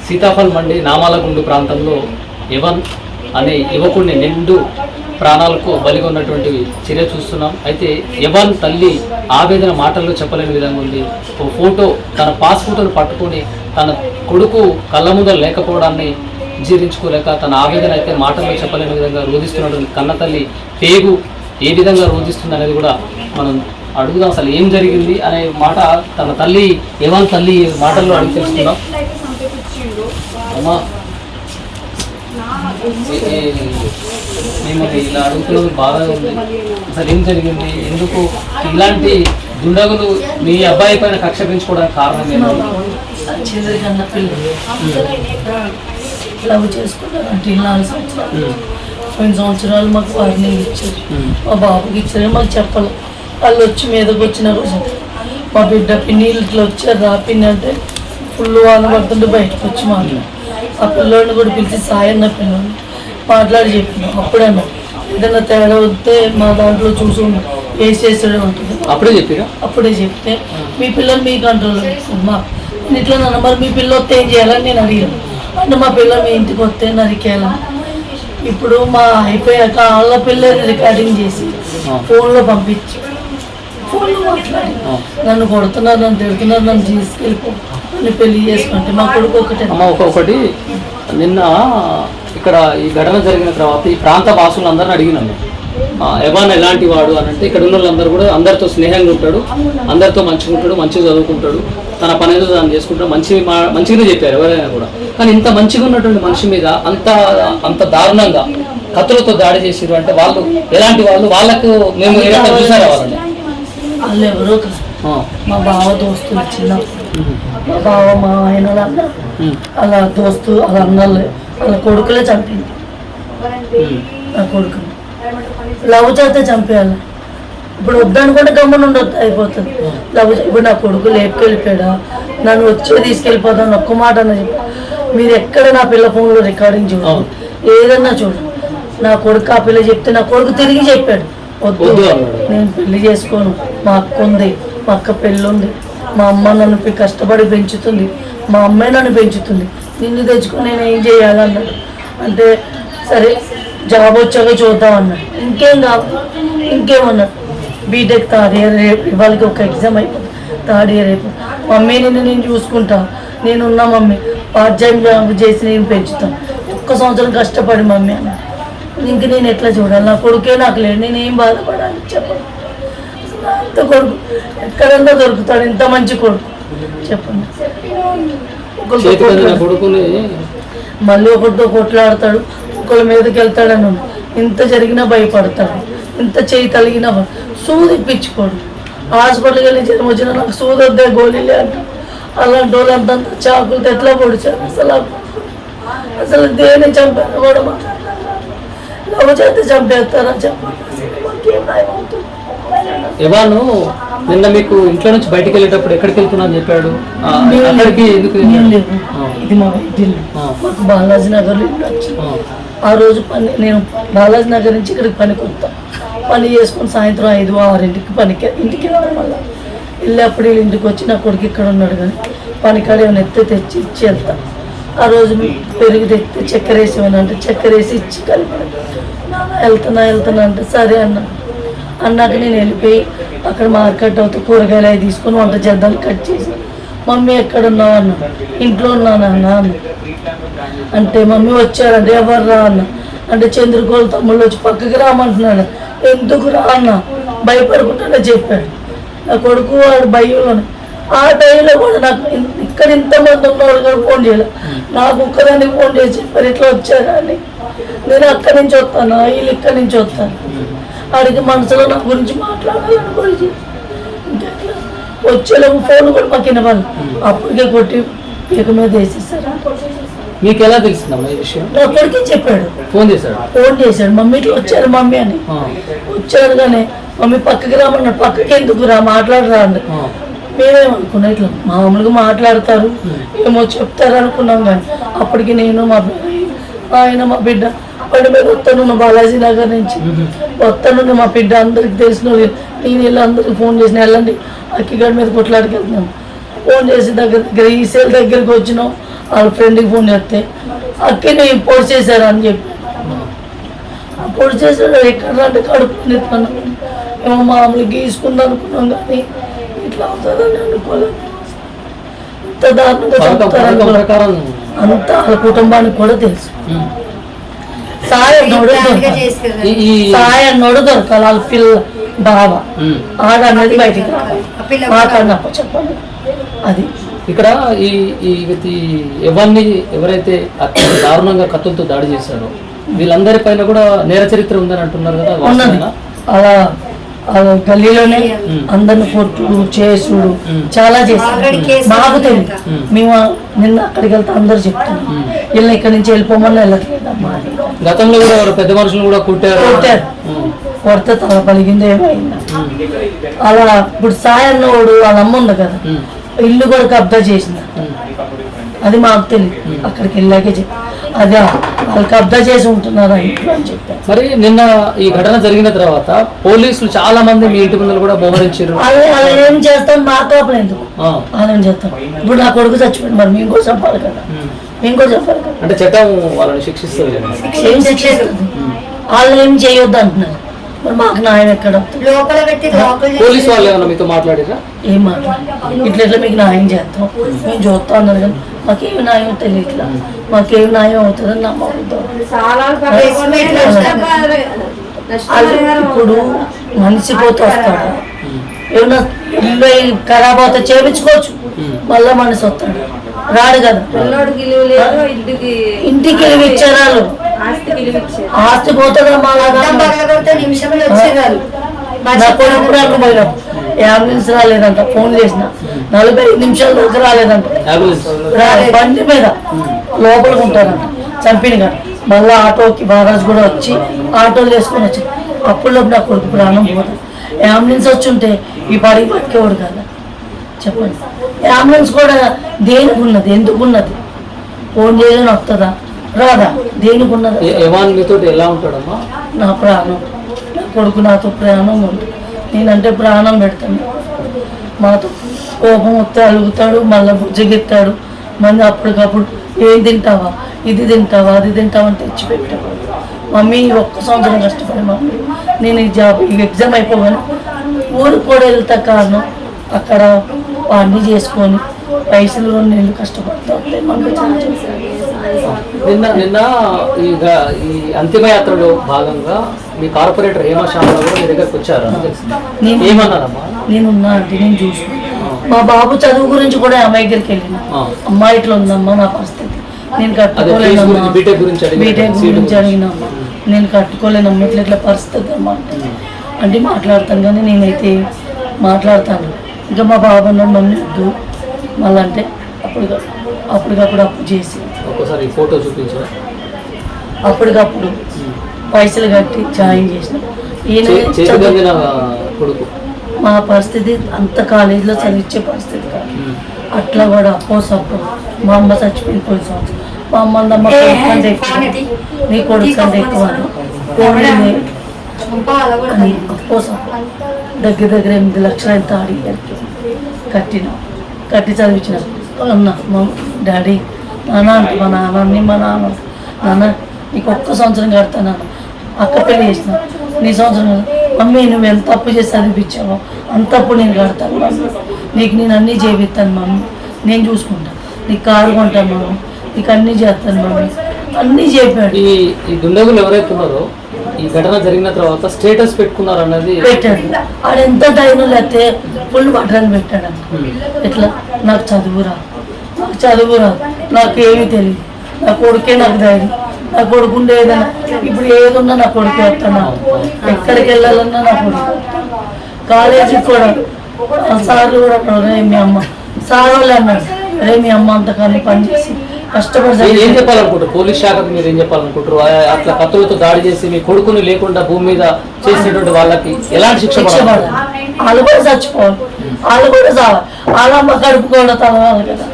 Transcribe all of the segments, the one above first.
సీతాఫల్ మండి నామాలగుండు ప్రాంతంలో ఎవన్ అనే యువకుడిని నిండు ప్రాణాలకు బలిగా ఉన్నటువంటి చర్య చూస్తున్నాం. అయితే ఎవన్ తల్లి ఆవేదన మాటల్లో చెప్పలేని విధంగా ఉంది. ఓ ఫోటో, తన పాస్ ఫోటోను పట్టుకొని తన కొడుకు కళ్ళ ముందర లేకపోవడాన్ని జీర్ణించుకోలేక తన ఆవేదన అయితే మాటల్లో చెప్పలేని విధంగా రోధిస్తున్నటువంటి కన్న తల్లి పేగు ఏ విధంగా రోధిస్తుంది అనేది కూడా మనం అడుగుదాం. అసలు ఏం జరిగింది అనే మాట తన తల్లి ఎవన్ తల్లి మాటల్లో అడిగి తెలుసుకుందాం. అమ్మా, మేము ఇలా అడుగుతున్నది బాగా ఉంది. అసలు ఏం జరిగింది, ఎందుకు ఇలాంటి దుండగులు మీ అబ్బాయి పైన కక్ష పెంచుకోవడానికి కారణం ఏంటి? చంద్రకన్న పిల్లలు లవ్ చేసుకున్నారంటే 4 సంవత్సరాలు 2 సంవత్సరాలు మాకు వార్నింగ్ ఇచ్చారు. మా బాబుకి ఇచ్చారు, మాకు చెప్పాలి. వాళ్ళు వచ్చి మీదకి వచ్చిన రోజు మా బిడ్డ పిన్నీళ్ళు ఇట్లా వచ్చారు, రా పిన్ని అంటే ఫుల్ వాన పడుతుంటే బయటకు వచ్చి మాట్లాడు. ఆ పిల్లోడిని కూడా పిలిచి సాయన్న పిల్లోని మాట్లాడి చెప్పినాం. అప్పుడన్నా ఏదైనా తేడా వస్తే మా దాంట్లో చూసి వేసేసాడే ఉంటుంది. అప్పుడే చెప్తే మీ పిల్లలు మీ కంట్రోల్లో మా నేను ఇట్లా నన్ను మరి మీ పిల్ల వస్తే ఏం చేయాలని నేను అడిగాను. అంటే మా పిల్ల మీ ఇంటికి వస్తే నరికేయాలని. ఇప్పుడు మా అయిపోయాక వాళ్ళ పిల్లల్ని రికార్డింగ్ చేసి ఫోన్లో పంపించి ఫోన్లో మాట్లాడి నన్ను కొడుతున్నారు, నన్ను తిడుతున్నారు, నన్ను తీసుకెళ్ళిపో, నన్ను పెళ్లి చేసుకుంటే మా కొడుకు ఒకటి నిన్న ఇక్కడ ఈ ఘటన జరిగిన తర్వాత ఈ ప్రాంత వాసులందరిని అడిగినాము ఎవన్ ఎలాంటి వాడు అని. అంటే ఇక్కడ ఉన్న వాళ్ళందరూ కూడా అందరితో స్నేహంగా ఉంటాడు, అందరితో మంచిగా ఉంటాడు, మంచిగా చదువుకుంటాడు, తన పని ఏదో దాన్ని చేసుకుంటాడు, మంచిగానే చెప్పారు ఎవరైనా కూడా. కానీ ఇంత మంచిగా ఉన్నటువంటి మనిషి మీద అంత దారుణంగా కత్తులతో దాడి చేసారు అంటే వాళ్ళు ఎలాంటి వాళ్ళు? వాళ్ళకు మేము చూసారా వాళ్ళని? వాళ్ళు ఎవరో మా బావ దోస్తులు చిన్నప్పుడు మా బావ మా ఆయన అలా దోస్తు అలా అన్నలే వాళ్ళ కొడుకులే చంపింది. నా కొడుకు లవ్ చేస్తే చంపేయాలి. ఇప్పుడు వద్దనుకుంటే గమ్మున ఉండొద్దు, అయిపోతుంది. ఇప్పుడు నా కొడుకు లేపుకెళ్ళిపోయాడా, నన్ను వచ్చే తీసుకెళ్ళిపోతాను ఒక్క మాట అన్న చెప్పి మీరు ఎక్కడ నా పిల్ల ఫోన్లో రికార్డింగ్ చూడండి, ఏదన్నా చూడండి. నా కొడుకు ఆ పిల్ల చెప్తే నా కొడుకు తిరిగి చెప్పాడు, వద్దు నేను పెళ్లి చేసుకోను, మా అక్క ఉంది, మా అక్క పెళ్ళి ఉంది, మా అమ్మ నన్ను కష్టపడి పెంచుతుంది, మా అమ్మాయి నన్ను పెంచుతుంది, నిన్ను తెచ్చుకొని నేను ఏం చేయాలన్నాడు. అంటే సరే జాబ్ వచ్చాక చూద్దామన్నాడు. ఇంకేం కావాలి, ఇంకేమన్నాడు. బీటెక్ 3rd ఇయర్ రేపు ఇవాళకి ఒక ఎగ్జామ్ అయిపోతుంది, 3rd ఇయర్ అయిపోతుంది. మమ్మీ నేను చూసుకుంటా, నేనున్నా మమ్మీ, పార్ట్ టైం జాబ్ చేసి నేను పెంచుతాను, 1 సంవత్సరం కష్టపడి మమ్మీ అన్న. ఇంక నేను ఎట్లా చూడాలి? నా కొడుకే నాకు లేడు, నేనేం బాధపడాలి చెప్పండి. అంత కొడుకు ఎక్కడంతా దొరుకుతాడు, ఇంత మంచి కొడుకు చెప్పండి. మళ్ళీ ఒకరితో కొట్లాడతాడు, ఒకళ్ళ మీదకి వెళ్తాడని ఇంత జరిగినా భయపడతాడు, ఇంత చేయి తలిగినా సూది ఇప్పించుకోడు. హాస్పిటల్కి వెళ్ళి జ్వరం వచ్చినా నాకు సూది వద్దే గోళీలే అంట. అలాంటి వాళ్ళు అంతంత చాకులతో ఎట్లా పొడిచారు? అసలు దేని చంపారు కూడా లవ్ చేస్తే చంపేస్తారా చెప్పండి. ఇవాను నిన్న మీకు ఇంట్లో నుంచి బయటకు వెళ్ళేటప్పుడు ఎక్కడికి వెళ్తున్నా అని చెప్పాడు. ఇది మా ఇంటిల్లు, మాకు బాలాజీ నగర్లో ఇల్లు వచ్చింది. ఆ రోజు నేను బాలాజీ నగర్ నుంచి ఇక్కడికి పనికి వస్తాను. పని చేసుకొని సాయంత్రం 5-6 ఇంటికి వెళ్ళాను. మళ్ళీ వెళ్ళేప్పుడు వీళ్ళు ఇంటికి వచ్చి నా కొడుకు ఇక్కడ ఉన్నాడు కానీ పనికాడ ఏమైనా తెచ్చి ఇచ్చి వెళ్తాను. ఆ రోజు పెరుగు తెస్తే చక్కెర వేసేమని అంటే చక్కెర వేసి ఇచ్చి కలిపాను. వెళ్తున్నా అంటే సరే అన్నాక నేను వెళ్ళిపోయి అక్కడ మార్కెట్ అవుతే కూరగాయలు అవి తీసుకొని వంట చేద్దాం కట్ చేసి, మమ్మీ ఎక్కడున్నావు అన్న. ఇంట్లో ఉన్నాను అన్న అంటే మమ్మీ వచ్చారంటే ఎవరు రా అన్న అంటే చంద్రకోళ్ళ తమ్ముళ్ళు వచ్చి పక్కకి రామంటున్నాడు. ఎందుకు రా అన్న భయపడుకుంటానే చెప్పాడు. నా కొడుకు వాడు భయంలోనే. ఆ టైంలో కూడా నాకు ఇక్కడ ఇంతమంది ఉన్నవాళ్ళు కూడా ఫోన్ చేయలేదు, నాకు ఒక్కదానికి ఫోన్ చేసి చెప్పారు ఇట్లా వచ్చారా అని. నేను అక్కడి నుంచి వస్తాను, వీళ్ళు ఇక్కడి నుంచి వస్తాను. ఆడికి మనసులో నా గురించి మాట్లాడాలని గురించి వచ్చేలోపు ఫోన్ కూడా మాకు వినవాలి. అప్పటికే కొట్టి పీక మీద వేసేసారు. మీకు ఎలా తెలిసిందమ్మా ఈ విషయం? నా కొడుకే చెప్పాడు, ఫోన్ చేశాడు మమ్మీ ఇట్లా వచ్చారు మమ్మీ అని. వచ్చారు కానీ మమ్మీ పక్కకి రామన్నాడు. పక్కకి ఎందుకు రా, మాట్లాడరా అన్న. మేమేమనుకున్నాం ఇట్లా మామూలుగా మాట్లాడతారు ఏమో చెప్తారు అనుకున్నాం. కానీ అప్పటికి నేను మా ఆయన మా బిడ్డ బండి మీద వస్తాను బాలాజీ నగర్ నుంచి వస్తాను. మా బిడ్డ అందరికి తెలిసిన నేను వెళ్ళి అందరికి ఫోన్ చేసిన వెళ్ళండి అక్కిగడ్డ మీద కొట్లాడికి వెళ్తున్నాను. ఫోన్ చేసి దగ్గర ఈ సేల్ దగ్గరికి వచ్చినాం. వాళ్ళ ఫ్రెండ్కి ఫోన్ చేస్తే అక్కనే పొడి చేశారు అని చెప్పి పొడి చేశాడు. ఎక్కడ అంటే కడుపు నెత్తాను ఏమో మామూలు గీసుకుంది అనుకున్నాం కానీ ఇట్లా అవుతుందని అనుకోలేదు. ఇంత దారుణంగా చెప్తారు అంత వాళ్ళ కుటుంబానికి కూడా తెలుసు. సాయం నోడు దొరకాలి వాళ్ళ పిల్ల బావ ఆడన్నది బయటికి రావాలి మాకన్నప్ప చెప్పండి. అది ఇక్కడ ఎవరైతే అత్యంత దారుణంగా కత్తులతో దాడి చేశారో వీళ్ళందరి పైన కూడా నేర చరిత్ర ఉందని అంటున్నారు కదా, ఉన్నది. అలా గల్లీలోనే అందరిని కొట్టుడు చేసుడు చాలా చేశారు. మాకు తెలియదు, మేము నిన్న అక్కడికి వెళ్తే అందరు చెప్తాను వీళ్ళని ఇక్కడి నుంచి వెళ్ళిపోమని వెళ్ళట్లేదమ్మా. గతంలో కూడా పెద్ద మనుషులు కూడా కొట్టారు. కొడితే తల పలిగింది ఏమైందా. అలా ఇప్పుడు సాయన్నోడు వాళ్ళ అమ్మ ఉంది కదా, ఇల్లు కూడా కబ్జా చేసింది. అది మాకు తెలియదు, అక్కడికి వెళ్ళాకే చెప్పి అదే వాళ్ళు కబ్జా చేసి ఉంటున్నారు ఇంట్లో అని చెప్పారు. మరి నిన్న ఈ ఘటన జరిగిన తర్వాత పోలీసులు చాలా మంది మీ ఇంటి ముందు కూడా మోహరించారు. అలా ఏం చేస్తాం మా కాపలు ఎందుకు అలా ఏం చేస్తాం. ఇప్పుడు నా కొడుకు చచ్చిపోయింది, మరి మేము కూడా చంపాలి కదా, మేము కూడా చెప్పాలి కదా. అంటే చట్టం వాళ్ళని శిక్షిస్తుంది. ఏం శిక్షిస్తుంది? వాళ్ళు ఏం చేయొద్దు అంటున్నారు, మరి మాకు న్యాయం ఎక్కడ? పోలీసు వాళ్ళు ఏమన్నా మీతో మాట్లాడారా? ఏం మాట్లాడారు? ఇట్లా మీకు న్యాయం చేస్తాం మేము చూస్తాం అన్నారు కానీ మాకేమి న్యాయం తెలియట్లా. మాకేమి న్యాయం అవుతుందని నమ్మకం. ఇప్పుడు మనిషి పోతే వస్తాడు, ఏమన్నా ఇల్లు ఖరాబ్ అవుతా చేయించుకోవచ్చు, మళ్ళా మనిషి వస్తాడు రాడు కదా. ఇంటికి విలువ ఇచ్చారు వాళ్ళు, ఆస్తి పోతుందా నా కొడుకు పోయినా అంబులెన్స్ రాలేదంట. ఫోన్ చేసిన 45 నిమిషాల దాకా రాలేదంట. బండి మీద లోపలికి ఉంటారంట చంపిన కానీ. మళ్ళీ ఆటోకి మహారాజ్ కూడా వచ్చి ఆటోలు వేసుకొని వచ్చి అప్పుడు నా కొడుకు ప్రాణం పోతుంది. అంబులెన్స్ వచ్చి ఉంటే ఈ పాడికి బతికేవాడు కదా చెప్పండి. అంబులెన్స్ కూడా దేనికి ఉన్నది, ఎందుకు ఉన్నది? ఫోన్ చేయని వస్తుందా రాదా? దేనికి ఉన్నది? ఎలా ఉంటాడమ్మా? నా ప్రాణం, నా కొడుకు నాతో ప్రాణం ఉంది. నేనంటే ప్రాణం పెడతాను. మాతో కోపం వస్తే అలుగుతాడు, మళ్ళీ బుజ్జగిస్తాడు. మళ్ళీ అప్పటికప్పుడు ఏం తింటావా, ఇది తింటావా, అది తింటావా అని తెచ్చి పెట్టాడు. మమ్మీ 1 సంవత్సరం కష్టపడి మమ్మీ నేను ఈ జాబ్ ఈ ఎగ్జామ్ అయిపోగానే ఊరికి కూడా వెళ్తా కారణం అక్కడ అన్నీ చేసుకొని పైసలు నేను కష్టపడతా ఉంటాయి. మమ్మీ నిన్న ఈ అంతిమయాత్రలో భాగంగా మీ కార్పొరేటర్ హేమశామలో కూడా మీ దగ్గరకు వచ్చారు. ఏమన్నారమ్మా? నేనున్నా అంటే నేను చూసుకున్నాను. మా బాబు చదువు గురించి కూడా అమ్మాయి దగ్గరికి వెళ్ళిన, అమ్మా ఇట్లా ఉందమ్మా నా పరిస్థితి, నేను కట్టుకోలేనమ్మా. బీటెక్ గురించి అడిగినమ్మా, నేను కట్టుకోలేనమ్మా, ఇట్లా పరిస్థితి అమ్మా అంటే మాట్లాడతాను కానీ నేనైతే మాట్లాడతాను. ఇంకా మా బాబు అన్నాడు మమ్మీ వద్దు మళ్ళీ అంటే అప్పటికప్పుడు అప్పు చేసి ఒకసారి ఫోటో చూపించారు. అప్పటికప్పుడు పైసలు కట్టి జాయిన్ చేసిన. కొడుకు మా పరిస్థితి అంత కాలేజీలో చదివించే పరిస్థితి కాదు. అట్లా కూడా అప్పోసప్పు మా అమ్మ చచ్చిపోయింది 10 సంవత్సరాలు. మా అమ్మ అందమ్మ కొడుకు కంటే ఎక్కువ, నీ కొడుకు కంటే ఎక్కువ అని అప్పోసప్పు దగ్గర 8 లక్షలు ఎంత అడిగారు. కట్టి చదివించిన అన్న మా డాడీ నాన్న అంటే మా నాన్న నీకు 1 సంవత్సరం కడతాను. అక్క పెళ్లి చేసిన నీ సంవత్సరం మమ్మీ నువ్వు ఎంత తప్పు చేసి చదివించావో అంత తప్పు నేను కడతాను మమ్మీ, నీకు నేను అన్నీ చేపిస్తాను మమ్మీ, నేను చూసుకుంటాను, నీకు కారు కొంటాను మమ్మీ, నీకు అన్నీ చేస్తాను మమ్మీ, అన్నీ చెప్పాడు. ఈ దుండగులు ఎవరైతే ఉన్నారో ఈ ఘటన జరిగిన తర్వాత స్టేటస్ పెట్టుకున్నారు అన్నది పెట్టాడు. ఆడ ఎంత టైంలో లేకపోతే ఫుల్ బట్టలు పెట్టాడు. ఎట్లా నాకు చదువురా, నాకు ఏమీ తెలియదు, నా కొడుకే నాకు ధైర్యం, నా కొడుకుండే ఏదైనా ఇప్పుడు ఏదున్నా నా కొడుకు వస్తాను, ఎక్కడికి వెళ్ళాలన్నా నా కొడుకు. కాలేజీకి కూడా సార్లు కూడా రే మీ అమ్మ సార్ వాళ్ళు అన్నాడు, రే మీ అమ్మ అంతకాని పని చేసి కష్టపడి ఏం చెప్పాలనుకుంటారు? పోలీస్ శాఖకు మీరు ఏం చెప్పాలనుకుంటారు? అట్లా కత్తులతో దాడి చేసి మీ కొడుకుని లేకుండా భూమి మీద చేసినటువంటి వాళ్ళకి ఎలాంటి శిక్ష పడాలి? వాళ్ళు కూడా చచ్చిపోవాలి, వాళ్ళు కూడా చావాలి. వాళ్ళమ్మ కడుపు కూడా తలవాలి కదా,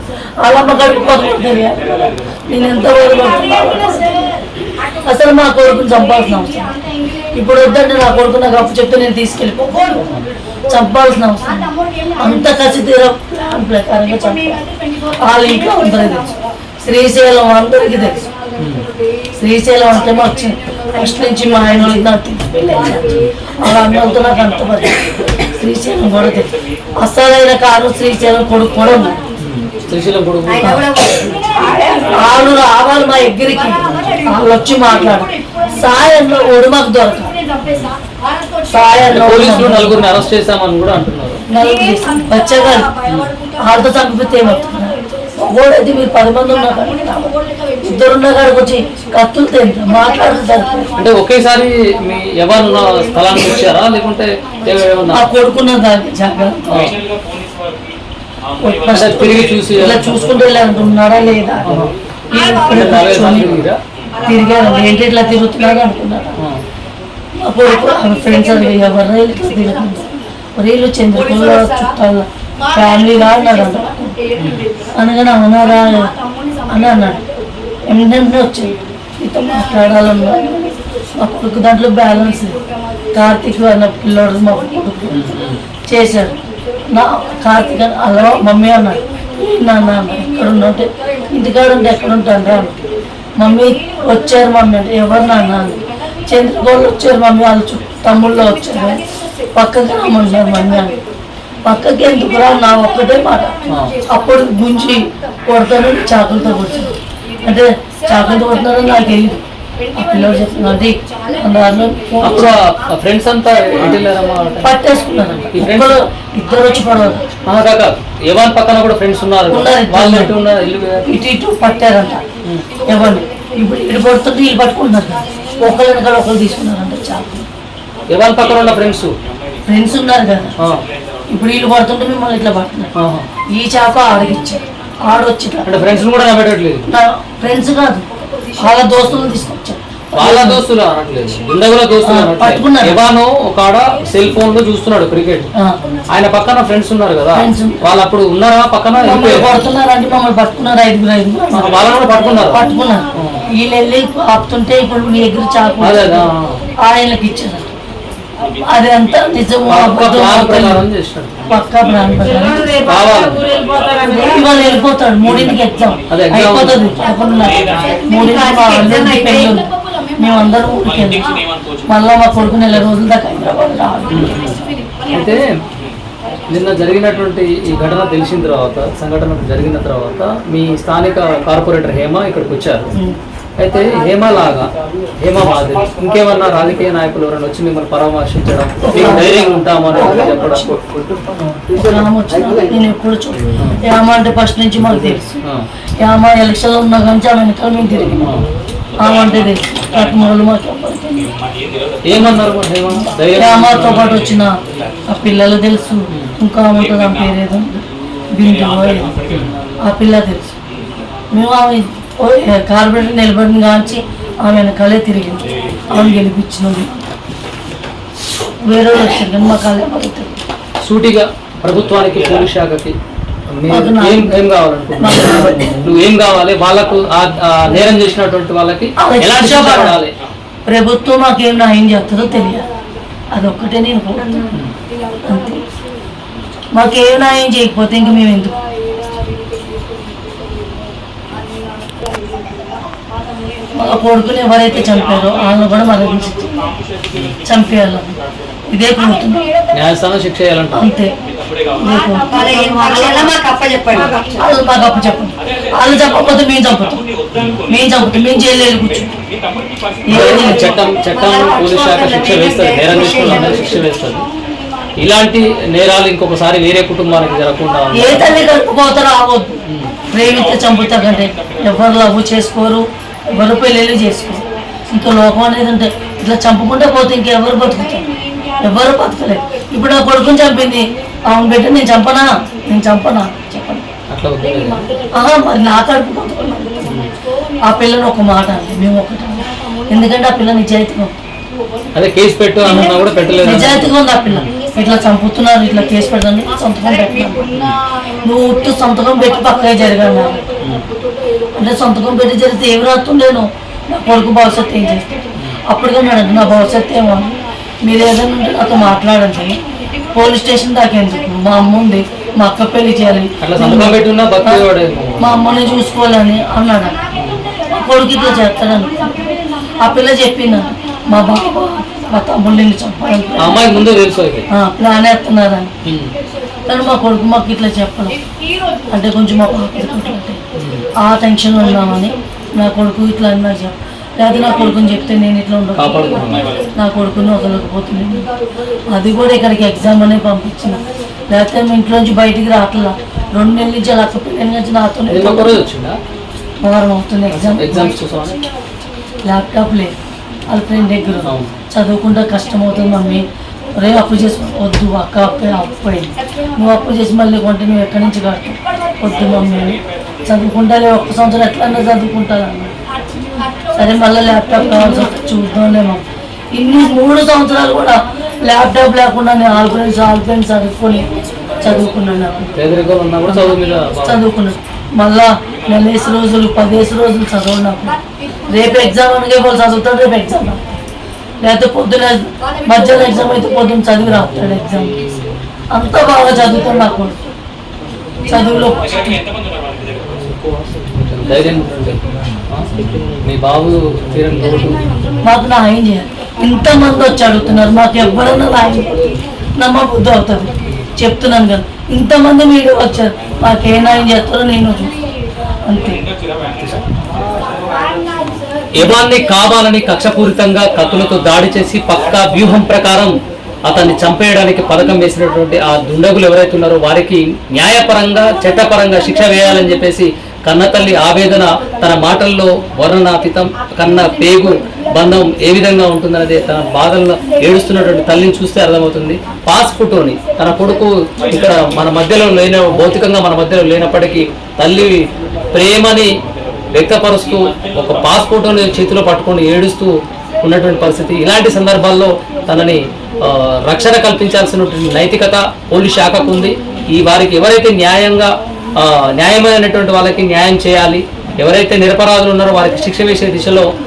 వాళ్ళమ్మ కడుపు పక్కన తెలియాలి కదా. నేను ఎంత అసలు మా కొడుకుని చంపాల్సిన అవసరం ఇప్పుడు వద్దంటే నా కొడుకు నాకు అప్పు చెప్తే నేను తీసుకెళ్ళిపోతాను. చంపాల్సిన అవసరం అంత కసి తీర ప్లాన్ ప్రకారంగా చంపాలి. వాళ్ళ ఇంట్లో అందరూ తెలుసు, శ్రీశైలం అందరికీ తెలుసు. శ్రీశైలం అంటే మాకు ఫస్ట్ నుంచి మా ఆయన వాళ్ళకి నాకు తెలిసి అలా అన్నలతో నాకు అంత శ్రీశైలం కూడా తెలుసు. అసలైన కారు శ్రీశైలం కొడుకు కూడా ఉన్నాడు. శ్రీశైలం కొడుకు వాళ్ళు రావాలి మా దగ్గరికి, వాళ్ళు వచ్చి మాట్లాడు. సాయంలో ఒడు మాకు దొరకదు. సాయంలో పోలీసులు నలుగురిని అరెస్ట్ చేశామని కూడా అంటున్నారు. బచ్చగాడు వాళ్ళతో చంపితే ఏమవుతున్నారు? ఒకటి మీరు 10 మంది ఉన్నా కానీ 2 ఉన్న కాడికి వచ్చి కత్తులు తింటారు, మాట్లాడుతారు. అంటే ఒకేసారి మీ ఎవరు స్థలానికి వచ్చారా లేకుంటే ఆ కొడుకున్న దానికి జాగ్రత్త తిరిగి చూసి ఇలా చూసుకుంటూ వెళ్ళాలనుకున్నాడా లేదా తిరిగారు, ఏంటి ఇట్లా తిరుగుతున్నాడు అనుకున్నాడు. మా కొడుకు ఫ్రెండ్స్ అది ఎవరు రీలు చంద్రపూర్లో చుట్టాల ఫ్యామిలీగా అన్నాడు అనగానే అవునారా అని అన్నాడు. వెంటనే వచ్చాడు, మీతో మాట్లాడాలన్నా. మా కొడుకు దాంట్లో బ్యాలెన్స్ కార్తీక్ వాళ్ళ పిల్లోడు మా కొడుకు చేశాడు. నా కార్తీక్ అలా మమ్మీ అన్నాడు. నాన్న ఎక్కడ ఉన్నట్టే ఇంటికాడ ఉంటే ఎక్కడ ఉంటాను రా. మమ్మీ వచ్చారు మమ్మీ అంటే ఎవరు నాన్న అని. చంద్రగోళ్ళు వచ్చారు మమ్మీ, వాళ్ళు తమ్ముళ్ళు వచ్చారు, పక్కకి రమ్మంటారు మమ్మీ అని. పక్కకి ఎందుకురా నా ఒక్కటే మాట. అప్పుడు గుంజి కొడతాను చాకులతో కొట్టాను. అంటే చాకులతో కొడుతున్నారని నాకు తెలియదు. ఆ పిల్లలు చెప్తున్నది అప్పుడు ఫ్రెండ్స్ అంతా పట్టేసుకున్నారంట. ఇద్దరు వచ్చి పడవాలి. ఎవరి పక్కన కూడా ఫ్రెండ్స్ ఉన్నారు, ఇటు పట్టారంట. ఎవరిని ఇప్పుడు ఇటు పడుతుంటే వీళ్ళు పట్టుకుంటున్నారు. ఒకళ్ళని కూడా ఒకళ్ళు తీసుకున్నారంట చాకు. ఎవరి పక్కన ఉన్న ఫ్రెండ్స్ ఉన్నారు కదా, ఇప్పుడు వీళ్ళు పడుతుంటే మిమ్మల్ని ఇట్లా పడుతున్నారు. ఈ చాకు ఆడికిచ్చారు, ఆడొచ్చి ఫ్రెండ్స్ కూడా నమ్మేటట్లేదు. ఫ్రెండ్స్ కాదు, వాళ్ళ దోస్తులను తీసుకొచ్చారు. వాళ్ళ దోస్తులు అనట్లేదు, దుండగుల దోస్తులు పట్టుకున్నారు. ఇవాను ఒక ఆడ సెల్ ఫోన్ లో చూస్తున్నాడు క్రికెట్, ఆయన పక్కన ఫ్రెండ్స్ ఉన్నారు కదా, వాళ్ళు అప్పుడు ఉన్నారా పక్కన పడుతున్నారు అంటే మమ్మల్ని పట్టుకున్నారు. 5 వాళ్ళని కూడా పట్టుకున్నారు. వీళ్ళు వెళ్ళి ఆపుతుంటే ఇప్పుడు మీ ఎగురు చాకు ఆయనకి ఇచ్చారు. అది అంతా నిజము పక్కా ప్లాన్ ఇవాళ వెళ్ళిపోతాడు. 3ంటికి ఎగ్జామ్ అయిపోతుంది. 3ంటికి పెళ్ళి, మేమందరం ఊరికి వెళ్ళాం. మళ్ళా మా కొడుకు 4 రోజుల దాకా హైదరాబాద్ రావాలి. అయితే నిన్న జరిగినటువంటి ఈ ఘటన తెలిసిన తర్వాత, సంఘటన జరిగిన తర్వాత మీ స్థానిక కార్పొరేటర్ హేమ ఇక్కడికి వచ్చారు. అయితే హేమ మాదిరి ఇంకేమన్నా రాజకీయ నాయకులు ఎవరైనా వచ్చి మిమ్మల్ని పరామర్శించడం, మీకు ధైర్యంగా ఉంటామని చెప్పడం? నేను ఎప్పుడు హేమ అంటే ఫస్ట్ నుంచి మాకు తెలుసు. హేమ ఎలక్షన్లో ఉన్న కానీ ఆమె వెనకాల మేము తిరిగి ఆమె అంటే తెలుసు. కట్టుమూలు మాకు ఏమన్నారు? హేమతో పాటు వచ్చిన ఆ పిల్లలు తెలుసు. ఇంకా ఉంటుంది ఆ పేరేదో బిందు, ఆ పిల్ల తెలుసు. మేము ఆమె కార్పొరేటర్ నిలబడిన కాంచి ఆమె వెనకాలే తిరిగింది. ఆమెను గెలిపించినది. వేరే వచ్చారు కానీ మా కాలే పడుతుంది. సూటిగా ప్రభుత్వానికి, పోలీస్ శాఖకి ఏం కావాలనుకుంటున్నావు? నువ్వు ఏం కావాలి వాళ్ళకు? నేరం చేసినటువంటి వాళ్ళకి ప్రభుత్వం మాకేం న్యాయం చేస్తుందో తెలియాలి. అదొక్కటే నేను కోరుతున్నాను. అంతే, మాకేం న్యాయం చేయకపోతే ఇంక మేము ఎందుకు? మా కొడుకుని ఎవరైతే చంపారో వాళ్ళని కూడా మరణించి చంపేయాలి. ఇదే కోరుతున్నాం. న్యాయస్థానం శిక్ష చేయాలంట. అంతే, వాళ్ళు మాకు అప్పు చెప్పండి. వాళ్ళు చెప్పకపోతే మేము చంపుతాం. మేము జైలు వెళ్ళి కూర్చుంటాం. చట్టం పోలీస్ శాఖ శిక్ష వేస్తుంది, నేరం చేసిన శిక్ష వేస్తుంది. ఇలాంటి నేరాలు ఇంకొకసారి వేరే కుటుంబానికి జరగకుండా ఏ తల్లి కలుపుకోతారో ఆవద్దు. ప్రేమిస్తే చంపుతారు కంటే ఎవరు లవ్ చేసుకోరు, ఎవరు పెళ్ళిళ్ళు చేసుకోరు. ఇంకా లోకం అనేది అంటే ఇట్లా చంపుకుంటే పోతే ఇంకెవరు బతుకుతారు? ఎవరు బతకలేదు. ఇప్పుడు నా కొడుకుని చంపింది, అవును బిడ్డ నేను చంపనా చెప్పండి. మరి నా కడుపు ఆ పిల్లని ఒక మాట అండి, మేము ఒకటి. ఎందుకంటే ఆ పిల్ల నిజాయితీగా అదే కేసు పెట్టు అన్నా కూడా పెట్టలేదు. నిజాయితీగా ఉంది ఆ పిల్ల. ఇట్లా చంపుతున్నారు, ఇట్లా కేసు పెడతాను, సంతకం పెట్టినా నువ్వు ఉట్టు సంతకం పెట్టి పక్కగా జరగాలి. అంటే సంతకం పెట్టి జరిగితే ఏమి రాస్తుండేను, నా కొడుకు భవిష్యత్తు ఏం చేస్తాను. అప్పటికే మేడం నా భవిష్యత్తు ఏమో, మీరు ఏదైనా ఉంటే నాతో మాట్లాడండి. పోలీస్ స్టేషన్ దాకా ఎందుకు? మా అమ్మ ఉంది, మా అక్క పెళ్లి చేయాలి. మా అమ్మని చూసుకోవాలని అన్నాడు. మా కొడుకు ఇట్లా చేస్తాడని ఆ పిల్ల చెప్పింది, మా బాబా మా తమ్ముళ్ళని చంపాలని అమ్మాయి ముందే తెలుసు అయితే. ప్లాన్ వేస్తున్నారని. కానీ మా కొడుకు మాకు ఇట్లా చెప్పడం అంటే కొంచెం మా పాప ఆ టెన్షన్లో ఉన్నామని నా కొడుకు ఇట్లా అని నాకు చెప్ప, లేదా నా కొడుకుని చెప్తే నేను ఇట్లా ఉండదు, నా కొడుకుని వదలకపోతున్నాను. అది కూడా ఇక్కడికి ఎగ్జామ్ అనే పంపించిన, లేకపోతే మీ ఇంట్లోంచి బయటికి రావట్లా. 2 నెలల నుంచి అలా పిల్లల నుంచి నాతో వారం అవుతుంది ఎగ్జామ్. ల్యాప్టాప్ లేదు వాళ్ళ ఫ్రెండ్ దగ్గర, చదువుకుంటే కష్టం అవుతుంది మమ్మీ, రే అప్పు చేసి వద్దు అక్క అప్పు అయింది, నువ్వు అప్పు చేసి మళ్ళీ కొంటే నువ్వు ఎక్కడి నుంచి కడతావు, వద్దు మమ్మీ అని చదువుకుంటాలే, 1 సంవత్సరం ఎట్లన్నా చదువుకుంటానన్నా. సరే మళ్ళీ ల్యాప్టాప్ కావాల్సి వస్తే చూద్దాంలేమో. ఇన్ని 3 సంవత్సరాలు కూడా ల్యాప్టాప్ లేకుండా నేను ఆల్ ఫ్రెండ్స్ అడుక్కొని చదువుకున్నాను. చదువుకున్నాను మళ్ళా 40 రోజులు 10 రోజులు చదవడు నాకు. రేపు ఎగ్జామ్ అనగా వాళ్ళు చదువుతాడు, రేపు ఎగ్జామ్ లేకపోతే పొద్దున మధ్యాహ్నం ఎగ్జామ్ అయితే పొద్దున్న చదివి రాస్తాడు ఎగ్జామ్. అంత బాగా చదువుతాడు నాకు చదువులో. మాకు న్యాయం చేయాలి. ఇంతమంది వచ్చి అడుగుతున్నారు, మాకు ఎవరన్నా న్యాయం నమ్మ బుద్ధి అవుతుంది చెప్తున్నాను కదా. ఇంతమంది మీరు వచ్చారు, మాకు ఏ న్యాయం చేస్తారో నేను అంతే. ఎవాన్ని కావాలని కక్షపూరితంగా కత్తులతో దాడి చేసి పక్కా వ్యూహం ప్రకారం అతన్ని చంపేయడానికి పథకం వేసినటువంటి ఆ దుండగులు ఎవరైతే ఉన్నారో వారికి న్యాయపరంగా చట్టపరంగా శిక్ష వేయాలని చెప్పేసి కన్నతల్లి ఆవేదన తన మాటల్లో వర్ణనాతీతం. కన్న పేగు బంధం ఏ విధంగా ఉంటుందనేది తన బాధల్లో ఏడుస్తున్నటువంటి తల్లిని చూస్తే అర్థమవుతుంది. పాస్ ఫోటోని తన కొడుకు ఇక్కడ మన మధ్యలో భౌతికంగా మన మధ్యలో లేనప్పటికీ తల్లి ప్రేమని వ్యక్తపరుస్తూ ఒక పాస్ ఫోటోని చేతిలో పట్టుకొని ఏడుస్తూ ఉన్నటువంటి పరిస్థితి. ఇలాంటి సందర్భాల్లో తనని రక్షణ కల్పించాల్సినటువంటి నైతికత పోలీస్ శాఖకు ఉంది. ఈ వారికి ఎవరైతే న్యాయమైనటువంటి వాళ్ళకి న్యాయం చేయాలి, ఎవరైతే నిరపరాధులు ఉన్నారో వారికి శిక్ష వేసే దిశలో